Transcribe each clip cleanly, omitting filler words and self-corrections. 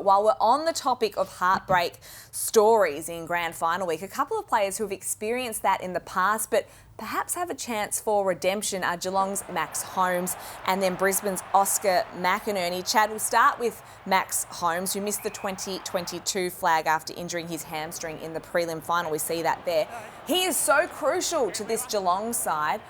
While we're on the topic of heartbreak stories in Grand Final week, a couple of players who have experienced that in the past but perhaps have a chance for redemption are Geelong's Max Holmes and then Brisbane's Oscar McInerney. Chad, we'll start with Max Holmes, who missed the 2022 flag after injuring his hamstring in the prelim final. We see that there. He is so crucial to this Geelong side.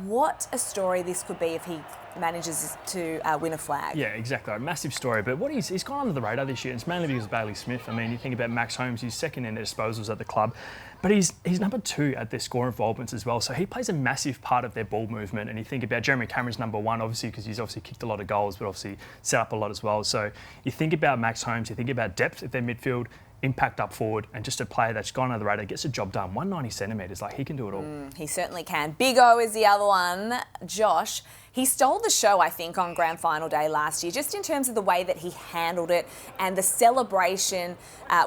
What a story this could be if he manages to win a flag. Yeah, exactly. A massive story. But what he's gone under the radar this year, and it's mainly because of Bailey Smith. I mean, you think about Max Holmes, he's second in their disposals at the club, but he's number 2 at their score involvements as well. So he plays a massive part of their ball movement. And you think about Jeremy Cameron's number 1, obviously, because he's obviously kicked a lot of goals, but obviously set up a lot as well. So you think about Max Holmes, you think about depth at their midfield, impact up forward, and just a player that's gone under the radar, gets the job done. 190 centimetres, like he can do it all. He certainly can. Big O is the other one. Josh, he stole the show, I think, on Grand Final day last year, just in terms of the way that he handled it and the celebration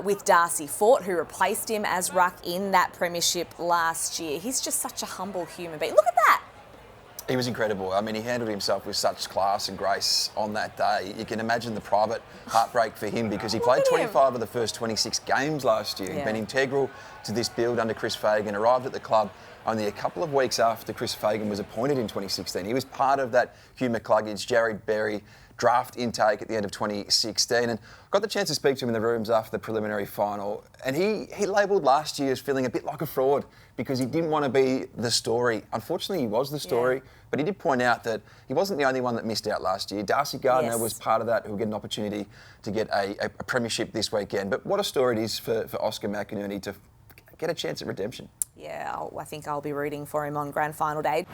with Darcy Fort, who replaced him as ruck in that premiership last year. He's just such a humble human being. Look at that. He was incredible. I mean, he handled himself with such class and grace on that day. You can imagine the private heartbreak for him because he played 25 of the first 26 games last year. He'd been integral to this build under Chris Fagan, arrived at the club only a couple of weeks after Chris Fagan was appointed in 2016. He was part of that Hugh McCluggage, Jared Berry draft intake at the end of 2016 and got the chance to speak to him in the rooms after the preliminary final. And he labelled last year as feeling a bit like a fraud because he didn't want to be the story. Unfortunately, he was the story, but he did point out that he wasn't the only one that missed out last year. Darcy Gardner was part of that, who'll get an opportunity to get a premiership this weekend. But what a story it is for Oscar McInerney to get a chance at redemption. Yeah, I think I'll be rooting for him on Grand Final day.